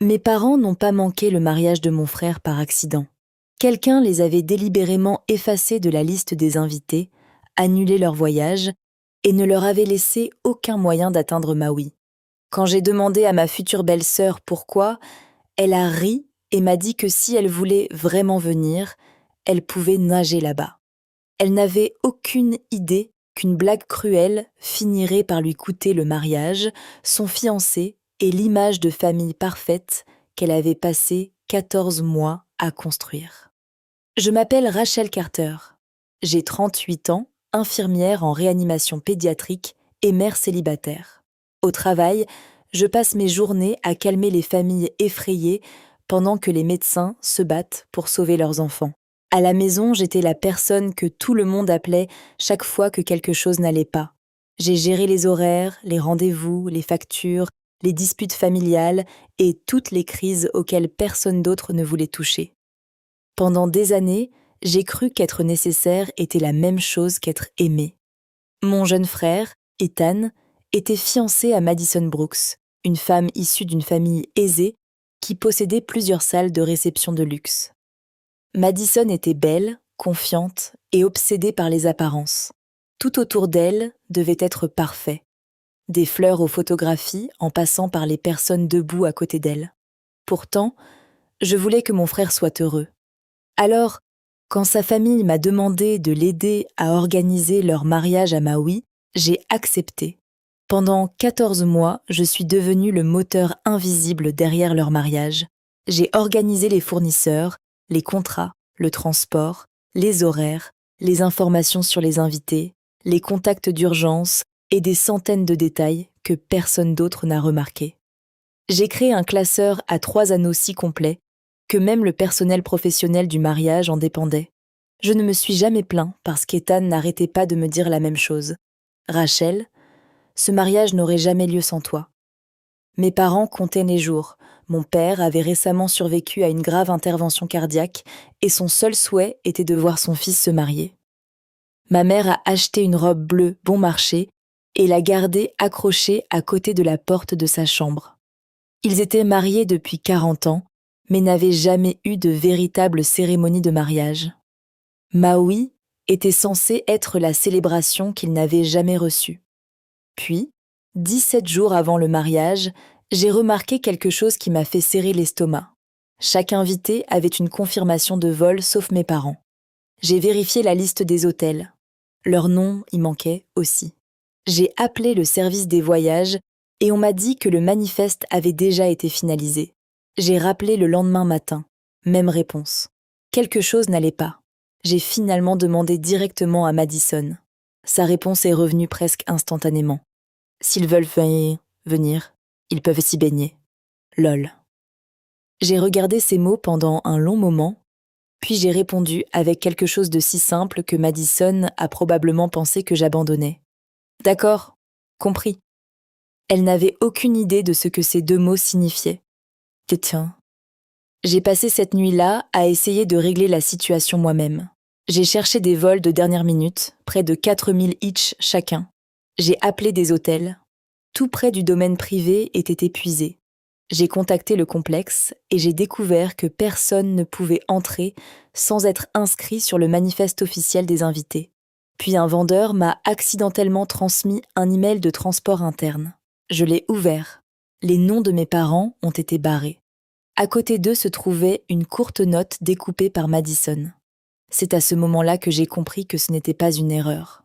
Mes parents n'ont pas manqué le mariage de mon frère par accident. Quelqu'un les avait délibérément effacés de la liste des invités, annulé leur voyage et ne leur avait laissé aucun moyen d'atteindre Maui. Quand j'ai demandé à ma future belle-sœur pourquoi, elle a ri et m'a dit que si elle voulait vraiment venir, elle pouvait nager là-bas. Elle n'avait aucune idée qu'une blague cruelle finirait par lui coûter le mariage, son fiancé et l'image de famille parfaite qu'elle avait passé 14 mois à construire. Je m'appelle Rachel Carter. J'ai 38 ans, infirmière en réanimation pédiatrique et mère célibataire. Au travail, je passe mes journées à calmer les familles effrayées pendant que les médecins se battent pour sauver leurs enfants. À la maison, j'étais la personne que tout le monde appelait chaque fois que quelque chose n'allait pas. J'ai géré les horaires, les rendez-vous, les factures, les disputes familiales et toutes les crises auxquelles personne d'autre ne voulait toucher. Pendant des années, j'ai cru qu'être nécessaire était la même chose qu'être aimé. Mon jeune frère, Ethan, était fiancé à Madison Brooks, une femme issue d'une famille aisée qui possédait plusieurs salles de réception de luxe. Madison était belle, confiante et obsédée par les apparences. Tout autour d'elle devait être parfait. Des fleurs aux photographies en passant par les personnes debout à côté d'elle. Pourtant, je voulais que mon frère soit heureux. Alors, quand sa famille m'a demandé de l'aider à organiser leur mariage à Maui, j'ai accepté. Pendant 14 mois, je suis devenue le moteur invisible derrière leur mariage. J'ai organisé les fournisseurs, les contrats, le transport, les horaires, les informations sur les invités, les contacts d'urgence et des centaines de détails que personne d'autre n'a remarqués. J'ai créé un classeur à 3 anneaux si complet que même le personnel professionnel du mariage en dépendait. Je ne me suis jamais plaint parce qu'Ethan n'arrêtait pas de me dire la même chose. Rachel, ce mariage n'aurait jamais lieu sans toi. Mes parents comptaient les jours. Mon père avait récemment survécu à une grave intervention cardiaque et son seul souhait était de voir son fils se marier. Ma mère a acheté une robe bleue bon marché et l'a gardée accrochée à côté de la porte de sa chambre. Ils étaient mariés depuis 40 ans, mais n'avaient jamais eu de véritable cérémonie de mariage. Maui était censée être la célébration qu'ils n'avaient jamais reçue. Puis, 17 jours avant le mariage, j'ai remarqué quelque chose qui m'a fait serrer l'estomac. Chaque invité avait une confirmation de vol sauf mes parents. J'ai vérifié la liste des hôtels. Leur nom y manquait aussi. J'ai appelé le service des voyages et on m'a dit que le manifeste avait déjà été finalisé. J'ai rappelé le lendemain matin. Même réponse. Quelque chose n'allait pas. J'ai finalement demandé directement à Madison. Sa réponse est revenue presque instantanément. S'ils veulent venir, ils peuvent s'y baigner. Lol. J'ai regardé ces mots pendant un long moment, puis j'ai répondu avec quelque chose de si simple que Madison a probablement pensé que j'abandonnais. D'accord, compris. Elle n'avait aucune idée de ce que ces 2 mots signifiaient. Tiens. J'ai passé cette nuit-là à essayer de régler la situation moi-même. J'ai cherché des vols de dernière minute, près de 4000 each chacun. J'ai appelé des hôtels. Tout près du domaine privé était épuisé. J'ai contacté le complexe et j'ai découvert que personne ne pouvait entrer sans être inscrit sur le manifeste officiel des invités. Puis un vendeur m'a accidentellement transmis un email de transport interne. Je l'ai ouvert. Les noms de mes parents ont été barrés. À côté d'eux se trouvait une courte note découpée par Madison. C'est à ce moment-là que j'ai compris que ce n'était pas une erreur.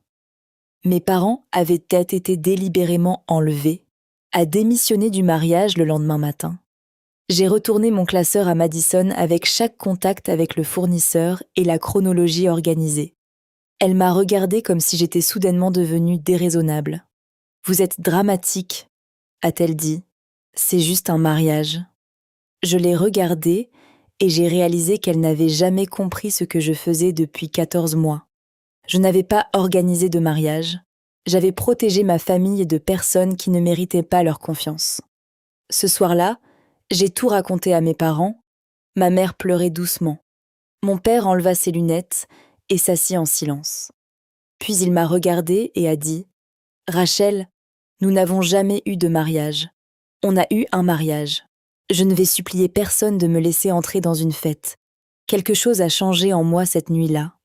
Mes parents avaient été délibérément enlevés, à démissionner du mariage le lendemain matin. J'ai retourné mon classeur à Madison avec chaque contact avec le fournisseur et la chronologie organisée. Elle m'a regardée comme si j'étais soudainement devenue déraisonnable. « Vous êtes dramatique », a-t-elle dit. « C'est juste un mariage. » Je l'ai regardée et j'ai réalisé qu'elle n'avait jamais compris ce que je faisais depuis 14 mois. Je n'avais pas organisé de mariage. J'avais protégé ma famille de personnes qui ne méritaient pas leur confiance. Ce soir-là, j'ai tout raconté à mes parents. Ma mère pleurait doucement. Mon père enleva ses lunettes et s'assit en silence. Puis il m'a regardée et a dit « Rachel, nous n'avons jamais eu de mariage. On a eu un mariage. Je ne vais supplier personne de me laisser entrer dans une fête. Quelque chose a changé en moi cette nuit-là.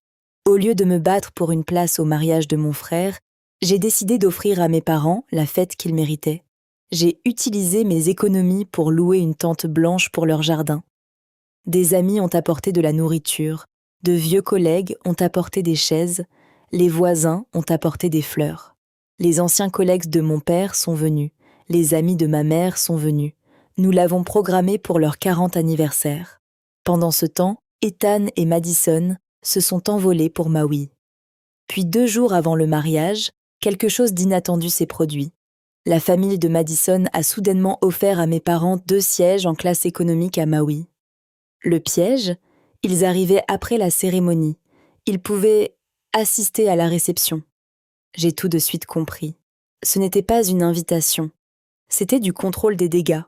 Au lieu de me battre pour une place au mariage de mon frère, j'ai décidé d'offrir à mes parents la fête qu'ils méritaient. J'ai utilisé mes économies pour louer une tente blanche pour leur jardin. Des amis ont apporté de la nourriture, de vieux collègues ont apporté des chaises, les voisins ont apporté des fleurs. Les anciens collègues de mon père sont venus, les amis de ma mère sont venus. Nous l'avons programmé pour leur 40 anniversaire. Pendant ce temps, Ethan et Madison se sont envolés pour Maui. Puis 2 jours avant le mariage, quelque chose d'inattendu s'est produit. La famille de Madison a soudainement offert à mes parents 2 sièges en classe économique à Maui. Le piège, ils arrivaient après la cérémonie. Ils pouvaient assister à la réception. J'ai tout de suite compris. Ce n'était pas une invitation. C'était du contrôle des dégâts.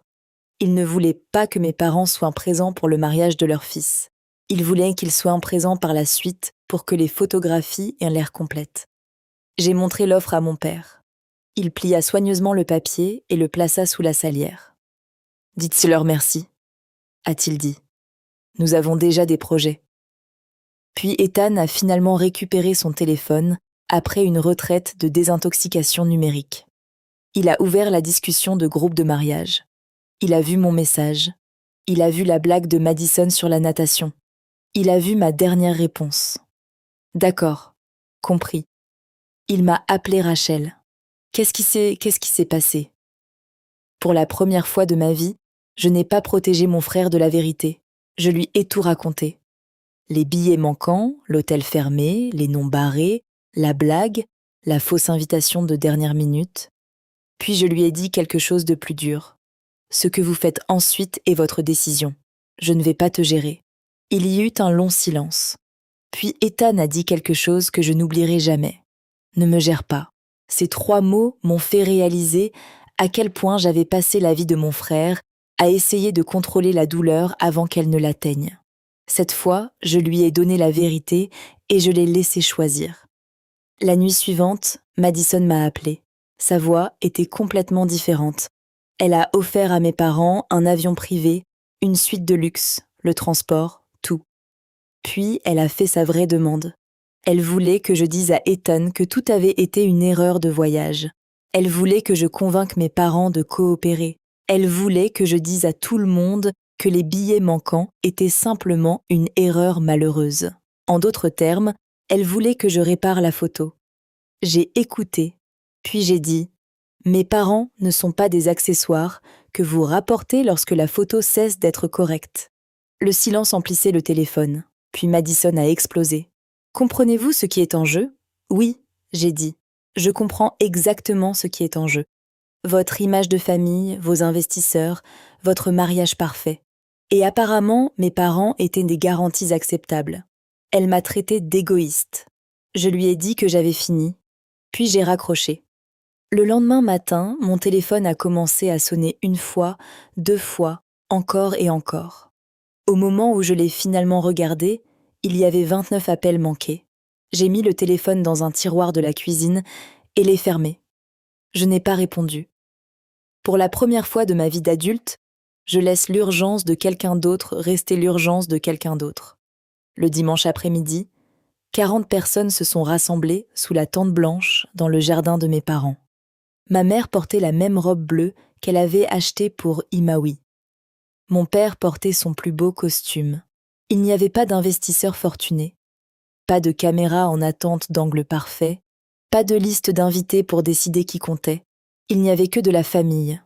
Ils ne voulaient pas que mes parents soient présents pour le mariage de leur fils. Ils voulaient qu'ils soient présents par la suite pour que les photographies aient l'air complètes. J'ai montré l'offre à mon père. Il plia soigneusement le papier et le plaça sous la salière. « Dites-leur merci », a-t-il dit. « Nous avons déjà des projets. » Puis Ethan a finalement récupéré son téléphone après une retraite de désintoxication numérique. Il a ouvert la discussion de groupe de mariage. Il a vu mon message. Il a vu la blague de Madison sur la natation. Il a vu ma dernière réponse. D'accord, compris. Il m'a appelé Rachel. Qu'est-ce qui s'est passé? Pour la première fois de ma vie, je n'ai pas protégé mon frère de la vérité. Je lui ai tout raconté. Les billets manquants, l'hôtel fermé, les noms barrés, la blague, la fausse invitation de dernière minute. Puis je lui ai dit quelque chose de plus dur. Ce que vous faites ensuite est votre décision. Je ne vais pas te gérer. Il y eut un long silence. Puis Ethan a dit quelque chose que je n'oublierai jamais. Ne me gère pas. Ces 3 mots m'ont fait réaliser à quel point j'avais passé la vie de mon frère à essayer de contrôler la douleur avant qu'elle ne l'atteigne. Cette fois, je lui ai donné la vérité et je l'ai laissé choisir. La nuit suivante, Madison m'a appelé. Sa voix était complètement différente. Elle a offert à mes parents un avion privé, une suite de luxe, le transport, tout. Puis elle a fait sa vraie demande. Elle voulait que je dise à Ethan que tout avait été une erreur de voyage. Elle voulait que je convainque mes parents de coopérer. Elle voulait que je dise à tout le monde que les billets manquants étaient simplement une erreur malheureuse. En d'autres termes, elle voulait que je répare la photo. J'ai écouté, puis j'ai dit « Mes parents ne sont pas des accessoires que vous rapportez lorsque la photo cesse d'être correcte. » Le silence emplissait le téléphone, puis Madison a explosé. « Comprenez-vous ce qui est en jeu ? » ?»« Oui, j'ai dit. Je comprends exactement ce qui est en jeu. Votre image de famille, vos investisseurs, votre mariage parfait. Et apparemment, mes parents étaient des garanties acceptables. Elle m'a traité d'égoïste. Je lui ai dit que j'avais fini, puis j'ai raccroché. Le lendemain matin, mon téléphone a commencé à sonner 1 fois, 2 fois, encore et encore. Au moment où je l'ai finalement regardé, il y avait 29 appels manqués. J'ai mis le téléphone dans un tiroir de la cuisine et l'ai fermé. Je n'ai pas répondu. Pour la première fois de ma vie d'adulte, je laisse l'urgence de quelqu'un d'autre rester l'urgence de quelqu'un d'autre. Le dimanche après-midi, 40 personnes se sont rassemblées sous la tente blanche dans le jardin de mes parents. Ma mère portait la même robe bleue qu'elle avait achetée pour Imaui. Mon père portait son plus beau costume. Il n'y avait pas d'investisseurs fortunés, pas de caméra en attente d'angle parfait, pas de liste d'invités pour décider qui comptait. Il n'y avait que de la famille.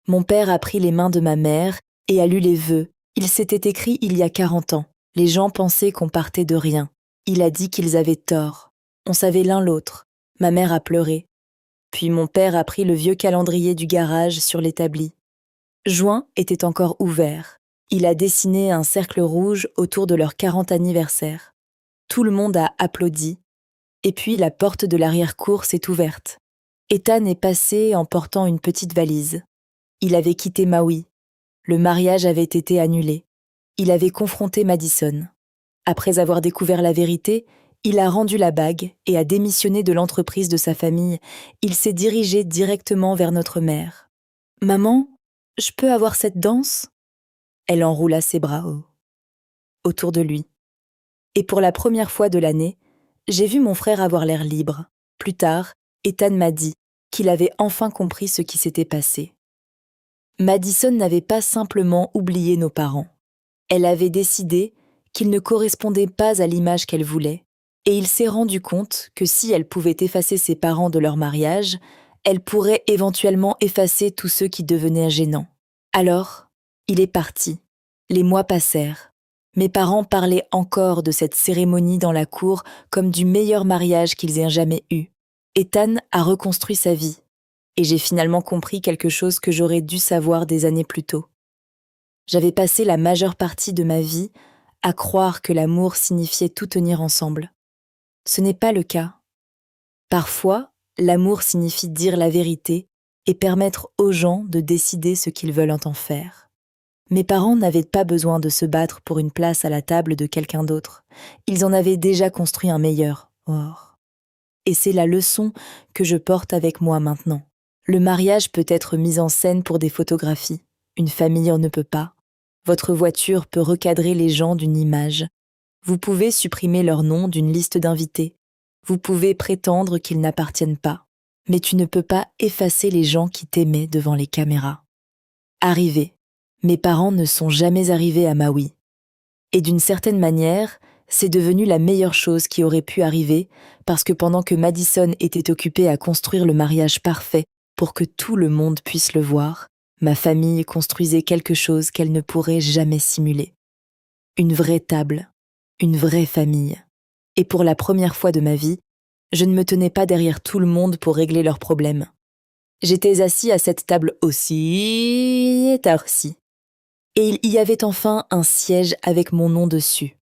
Mon père a pris les mains de ma mère et a lu les vœux. Il s'était écrit il y a 40 ans. Les gens pensaient qu'on partait de rien. Il a dit qu'ils avaient tort. On savait l'un l'autre. Ma mère a pleuré. Puis mon père a pris le vieux calendrier du garage sur l'établi. Juin était encore ouvert. Il a dessiné un cercle rouge autour de leur 40 anniversaire. Tout le monde a applaudi. Et puis la porte de l'arrière-cour s'est ouverte. Ethan est passé en portant une petite valise. Il avait quitté Maui. Le mariage avait été annulé. Il avait confronté Madison. Après avoir découvert la vérité, il a rendu la bague et a démissionné de l'entreprise de sa famille. Il s'est dirigé directement vers notre mère. « Maman, je peux avoir cette danse ?» Elle enroula ses bras autour de lui. Et pour la première fois de l'année, j'ai vu mon frère avoir l'air libre. Plus tard, Ethan m'a dit qu'il avait enfin compris ce qui s'était passé. Madison n'avait pas simplement oublié nos parents. Elle avait décidé qu'ils ne correspondaient pas à l'image qu'elle voulait, et il s'est rendu compte que si elle pouvait effacer ses parents de leur mariage, elle pourrait éventuellement effacer tous ceux qui devenaient gênants. Alors, il est parti. Les mois passèrent. Mes parents parlaient encore de cette cérémonie dans la cour comme du meilleur mariage qu'ils aient jamais eu. Ethan a reconstruit sa vie. Et j'ai finalement compris quelque chose que j'aurais dû savoir des années plus tôt. J'avais passé la majeure partie de ma vie à croire que l'amour signifiait tout tenir ensemble. Ce n'est pas le cas. Parfois, l'amour signifie dire la vérité et permettre aux gens de décider ce qu'ils veulent en faire. Mes parents n'avaient pas besoin de se battre pour une place à la table de quelqu'un d'autre. Ils en avaient déjà construit un meilleur. Or. Et c'est la leçon que je porte avec moi maintenant. Le mariage peut être mis en scène pour des photographies. Une famille en ne peut pas. Votre voiture peut recadrer les gens d'une image. Vous pouvez supprimer leur nom d'une liste d'invités. Vous pouvez prétendre qu'ils n'appartiennent pas. Mais tu ne peux pas effacer les gens qui t'aimaient devant les caméras. Arrivés. Mes parents ne sont jamais arrivés à Maui. Et d'une certaine manière, c'est devenu la meilleure chose qui aurait pu arriver parce que pendant que Madison était occupée à construire le mariage parfait pour que tout le monde puisse le voir, ma famille construisait quelque chose qu'elle ne pourrait jamais simuler. Une vraie table, une vraie famille. Et pour la première fois de ma vie, je ne me tenais pas derrière tout le monde pour régler leurs problèmes. J'étais assis à cette table aussi tard-ci. Et il y avait enfin un siège avec mon nom dessus.